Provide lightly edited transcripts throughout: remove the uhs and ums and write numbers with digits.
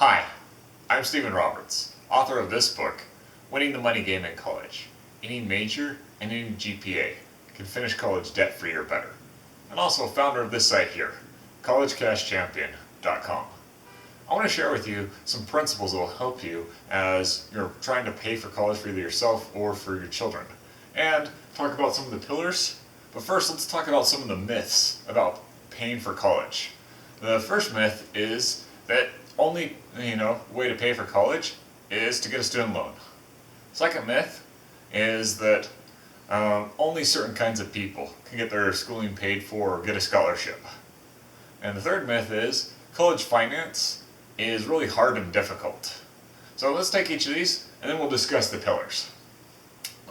Hi, I'm Stephen Roberts, author of this book, Winning the Money Game in College. Any major and any GPA can finish college debt-free or better. And also founder of this site here, collegecashchampion.com. I want to share with you some principles that will help you as you're trying to pay for college for either yourself or for your children. And talk about some of the pillars. But first, let's talk about some of the myths about paying for college. The first myth is that only way to pay for college is to get a student loan. Second myth is that only certain kinds of people can get their schooling paid for or get a scholarship. And the third myth is college finance is really hard and difficult. So let's take each of these and then we'll discuss the pillars.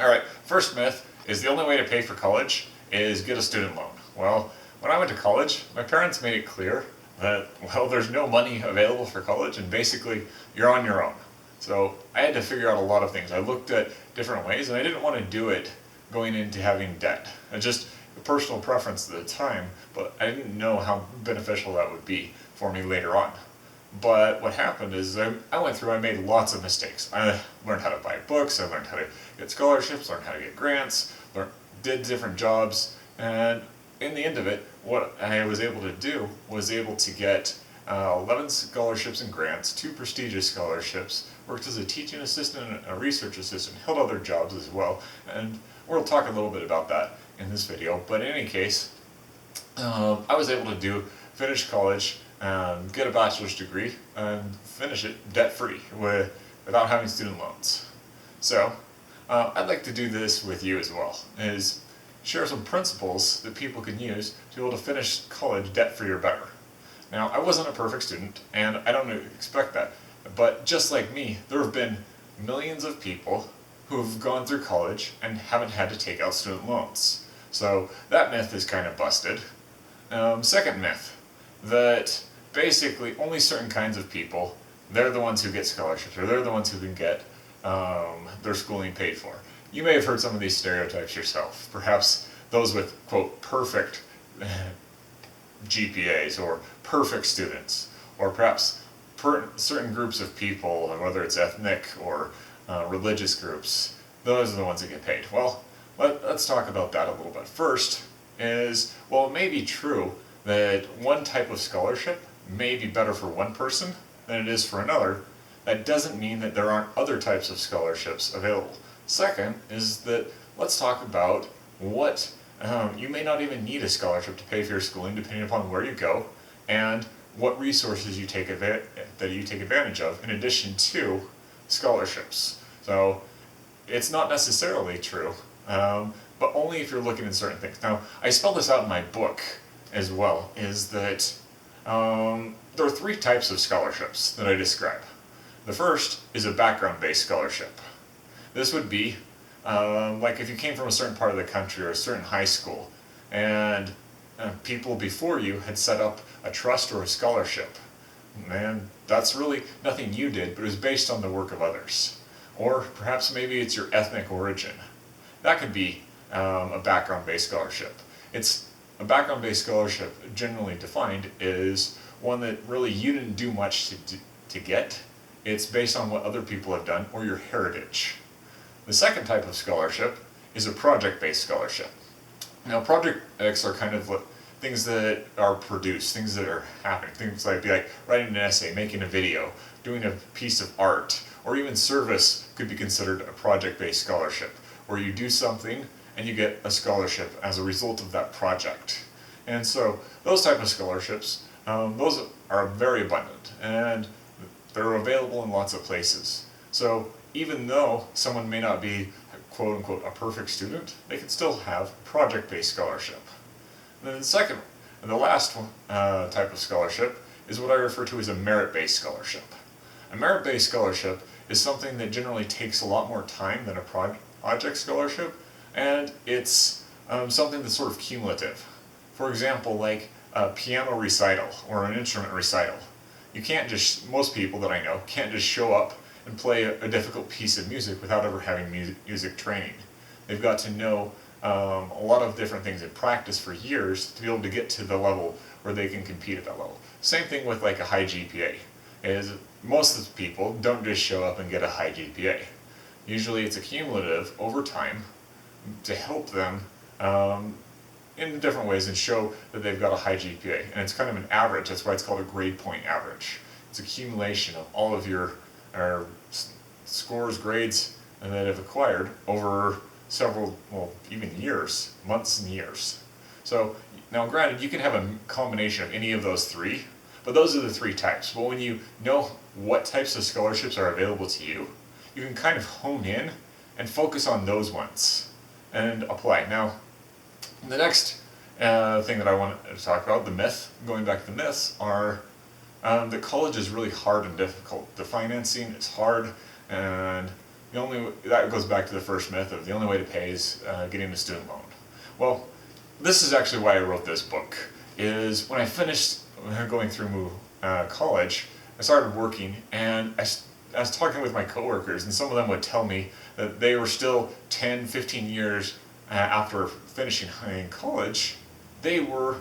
Alright, first myth is the only way to pay for college is get a student loan. Well, when I went to college, my parents made it clear that, well, there's no money available for college and basically you're on your own. So I had to figure out a lot of things. I looked at different ways and I didn't want to do it going into having debt. It's just a personal preference at the time, but I didn't know how beneficial that would be for me later on. But what happened is I made lots of mistakes. I learned how to buy books, I learned how to get scholarships, learned how to get grants, did different jobs, and in the end of it, what I was able to do was able to get 11 scholarships and grants, 2 prestigious scholarships, worked as a teaching assistant and a research assistant, held other jobs as well, and we'll talk a little bit about that in this video. But in any case, I was able to finish college, get a bachelor's degree, and finish it debt-free without having student loans. So, I'd like to do this with you as well, is share some principles that people can use to be able to finish college debt-free or better. Now, I wasn't a perfect student, and I don't expect that, but just like me, there have been millions of people who have gone through college and haven't had to take out student loans. So that myth is kind of busted. Second myth, that basically only certain kinds of people, they're the ones who get scholarships, or they're the ones who can get their schooling paid for. You may have heard some of these stereotypes yourself. Perhaps those with, quote, perfect GPAs or perfect students, or perhaps certain groups of people, whether it's ethnic or religious groups, those are the ones that get paid. Well, let's talk about that a little bit. First is, well, it may be true that one type of scholarship may be better for one person than it is for another. That doesn't mean that there aren't other types of scholarships available. Second is that let's talk about what you may not even need a scholarship to pay for your schooling depending upon where you go and what resources you take advantage of in addition to scholarships. So it's not necessarily true, but only if you're looking at certain things. Now, I spell this out in my book as well, is that there are 3 types of scholarships that I describe. The first is a background-based scholarship. This would be like if you came from a certain part of the country or a certain high school and people before you had set up a trust or a scholarship. And that's really nothing you did, but it was based on the work of others. Or perhaps maybe it's your ethnic origin. That could be a background-based scholarship. It's a background-based scholarship, generally defined, is one that really you didn't do much to get. It's based on what other people have done or your heritage. The second type of scholarship is a project-based scholarship. Now, projects are kind of things that are produced, things that are happening, things like writing an essay, making a video, doing a piece of art, or even service could be considered a project-based scholarship, where you do something and you get a scholarship as a result of that project. And so those type of scholarships, those are very abundant, and they're available in lots of places. So even though someone may not be, quote unquote, a perfect student, they can still have a project-based scholarship. And then the second, and the last one, type of scholarship is what I refer to as a merit-based scholarship. A merit-based scholarship is something that generally takes a lot more time than a project scholarship, and it's something that's sort of cumulative. For example, like a piano recital or an instrument recital. Most people that I know can't just show up and play a difficult piece of music without ever having music training. They've got to know a lot of different things and practice for years to be able to get to the level where they can compete at that level. Same thing with like a high GPA. Is most of the people don't just show up and get a high GPA. Usually it's accumulative over time to help them in different ways and show that they've got a high GPA. And it's kind of an average, that's why it's called a grade point average. It's accumulation of all of your scores, grades, and that have acquired over several, well, even years, months and years. So now granted, you can have a combination of any of those three, but those are the three types. But when you know what types of scholarships are available to you, you can kind of hone in and focus on those ones and apply. Now, the next thing that I want to talk about, the myth, going back to the myths, are that college is really hard and difficult. The financing is hard, and that goes back to the first myth of the only way to pay is getting a student loan. Well, this is actually why I wrote this book, is when I finished going through college, I started working, and I was talking with my coworkers, and some of them would tell me that they were still 10, 15 years after finishing college, they were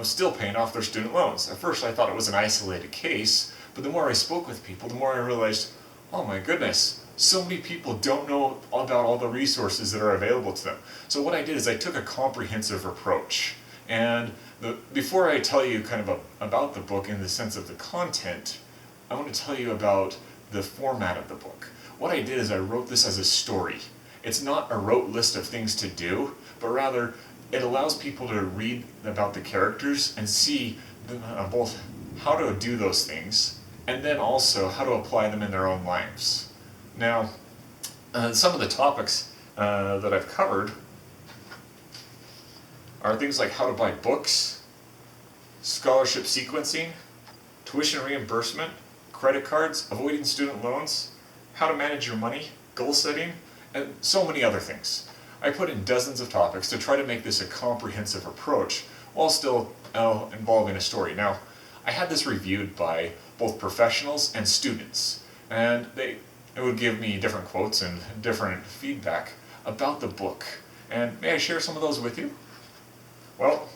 still paying off their student loans. At first I thought it was an isolated case, but the more I spoke with people, the more I realized, oh my goodness, so many people don't know about all the resources that are available to them. So what I did is I took a comprehensive approach. And before I tell you kind of about the book in the sense of the content, I want to tell you about the format of the book. What I did is I wrote this as a story. It's not a rote list of things to do, but rather it allows people to read about the characters and see both how to do those things and then also how to apply them in their own lives. Now, some of the topics that I've covered are things like how to buy books, scholarship sequencing, tuition reimbursement, credit cards, avoiding student loans, how to manage your money, goal setting, and so many other things. I put in dozens of topics to try to make this a comprehensive approach while still involving a story. Now, I had this reviewed by both professionals and students, and it would give me different quotes and different feedback about the book. And may I share some of those with you? Well,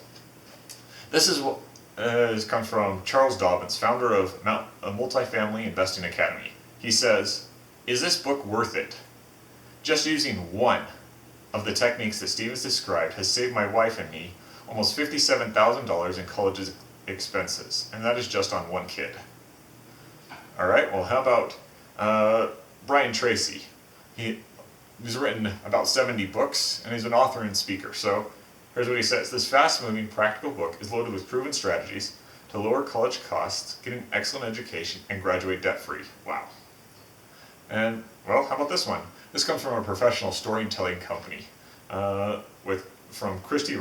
this is what comes from Charles Dobens, founder of Multifamily Investing Academy. He says, "Is this book worth it? Just using one of the techniques that Steve has described has saved my wife and me almost $57,000 in college expenses, and that is just on one kid." All right, well, how about Tracy? He's written about 70 books, and he's an author and speaker. So here's what he says. "This fast-moving, practical book is loaded with proven strategies to lower college costs, get an excellent education, and graduate debt-free." Wow. And, well, how about this one? This comes from a professional storytelling company from Christy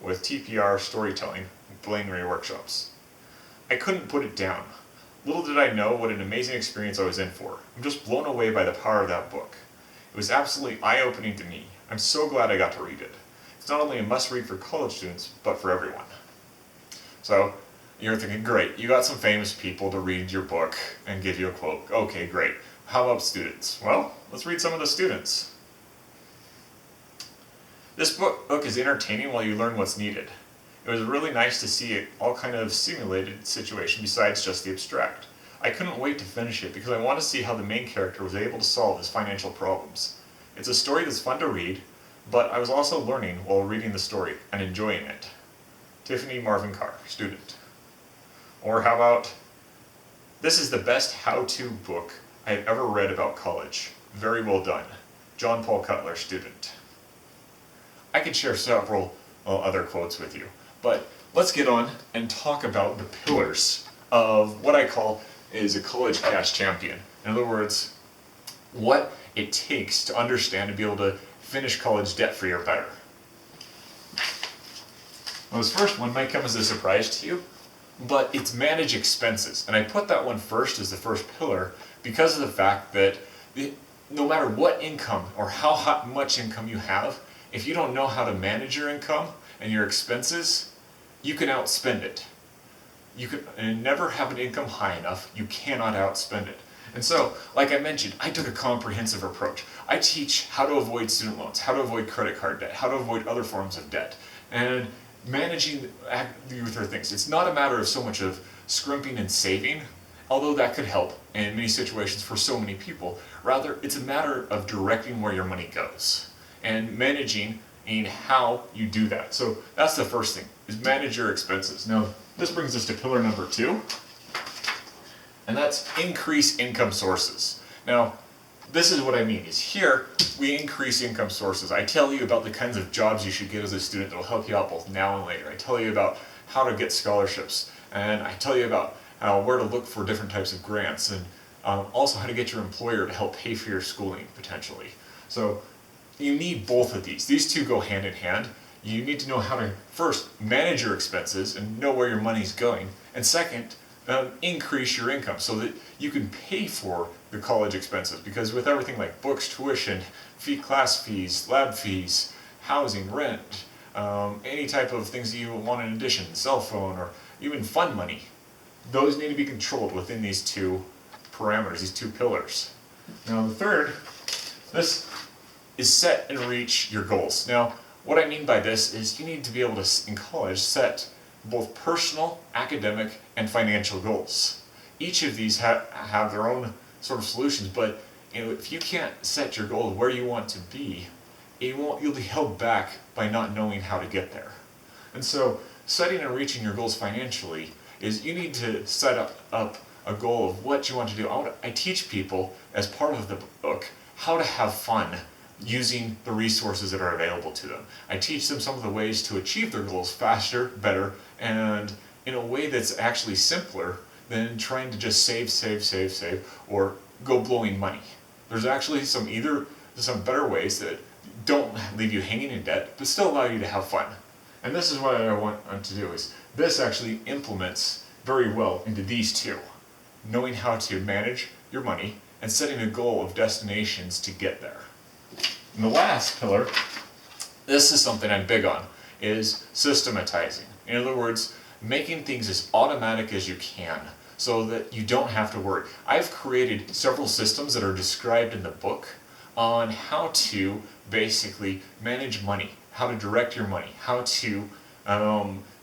with TPR Storytelling, Blaine Workshops. "I couldn't put it down. Little did I know what an amazing experience I was in for. I'm just blown away by the power of that book. It was absolutely eye-opening to me. I'm so glad I got to read it. It's not only a must-read for college students, but for everyone." So you're thinking, great, you got some famous people to read your book and give you a quote. Okay, great. How about students? Well, let's read some of the students. "This book is entertaining while you learn what's needed. It was really nice to see it all kind of simulated situation besides just the abstract. I couldn't wait to finish it because I want to see how the main character was able to solve his financial problems. It's a story that's fun to read, but I was also learning while reading the story and enjoying it." Tiffany Marvin Carr, student. Or how about, "This is the best how-to book I have ever read about college. Very well done. John Paul Cutler, student." I could share several other quotes with you, but let's get on and talk about the pillars of what I call is a college cash champion. In other words, what it takes to understand and be able to finish college debt-free or better. Well, this first one might come as a surprise to you, but it's manage expenses. And I put that one first as the first pillar because of the fact that no matter what income or how much income you have, if you don't know how to manage your income and your expenses, you can outspend it. You can never have an income high enough, you cannot outspend it. And so, like I mentioned, I took a comprehensive approach. I teach how to avoid student loans, how to avoid credit card debt, how to avoid other forms of debt, and managing the things. It's not a matter of so much of scrimping and saving although that could help in many situations for so many people. Rather, it's a matter of directing where your money goes and managing how you do that. So that's the first thing, is manage your expenses. Now, this brings us to pillar number 2, and that's increase income sources. Now, this is what I mean, is here we increase income sources. I tell you about the kinds of jobs you should get as a student that will help you out both now and later. I tell you about how to get scholarships, and I tell you about where to look for different types of grants, and also how to get your employer to help pay for your schooling potentially. So you need both of these. These two go hand in hand. You need to know how to first manage your expenses and know where your money's going, and second, increase your income so that you can pay for the college expenses, because with everything like books, tuition, class fees, lab fees, housing, rent, any type of things that you want in addition, cell phone, or even fund money, those need to be controlled within these two parameters, these two pillars. Now the third, this is set and reach your goals. Now what I mean by this is you need to be able to, in college, set both personal, academic, and financial goals. Each of these have their own sort of solutions, but if you can't set your goal of where you want to be, you'll be held back by not knowing how to get there. And so setting and reaching your goals financially is you need to set up a goal of what you want to do. I teach people as part of the book how to have fun using the resources that are available to them. I teach them some of the ways to achieve their goals faster, better, and in a way that's actually simpler than trying to just save, or go blowing money. There's actually some better ways that don't leave you hanging in debt, but still allow you to have fun. And this is what I want to do, is this actually implements very well into these two. Knowing how to manage your money and setting a goal of destinations to get there. And the last pillar, this is something I'm big on, is systematizing. In other words, making things as automatic as you can so that you don't have to worry. I've created several systems that are described in the book on how to basically manage money, how to direct your money, how to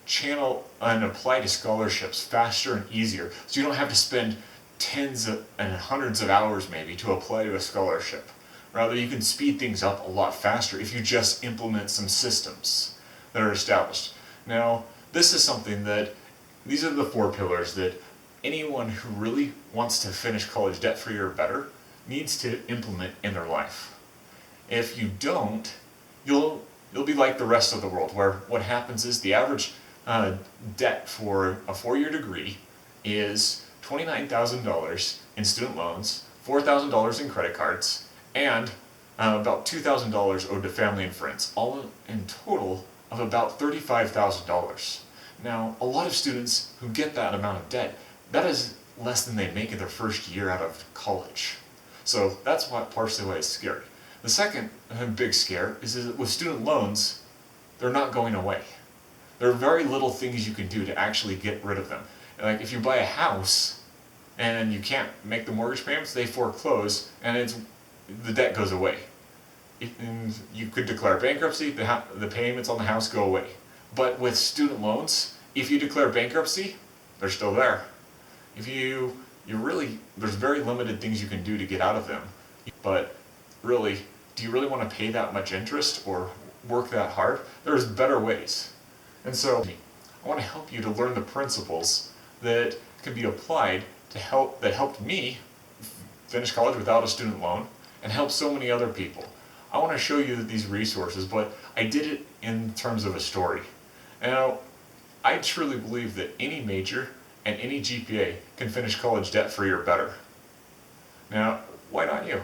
channel and apply to scholarships faster and easier, so you don't have to spend tens and hundreds of hours maybe to apply to a scholarship. Rather, you can speed things up a lot faster if you just implement some systems that are established. Now, this is something that, these are the 4 pillars that anyone who really wants to finish college debt-free or better needs to implement in their life. If you don't, you'll be like the rest of the world, where what happens is the average debt for a 4-year degree is $29,000 in student loans, $4,000 in credit cards, and about $2,000 owed to family and friends, all in total of about $35,000. Now, a lot of students who get that amount of debt, that is less than they make in their first year out of college. So that's partially why it's scary. The second big scare is that with student loans, they're not going away. There are very little things you can do to actually get rid of them. Like if you buy a house and you can't make the mortgage payments, they foreclose and the debt goes away. You could declare bankruptcy, the payments on the house go away. But with student loans, if you declare bankruptcy, they're still there. There's very limited things you can do to get out of them. But really, do you really want to pay that much interest or work that hard? There's better ways. And so I want to help you to learn the principles that can be applied that helped me finish college without a student loan and help so many other people. I want to show you these resources, but I did it in terms of a story. Now, I truly believe that any major and any GPA can finish college debt-free or better. Now, why not you?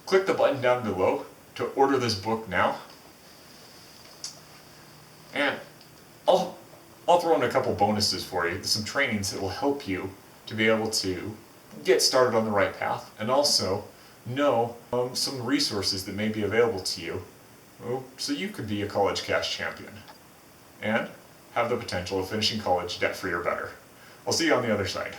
Click the button down below to order this book now. And I'll throw in a couple bonuses for you, some trainings that will help you to be able to get started on the right path, and also know some resources that may be available to you so you could be a college cash champion and have the potential of finishing college debt-free or better. I'll see you on the other side.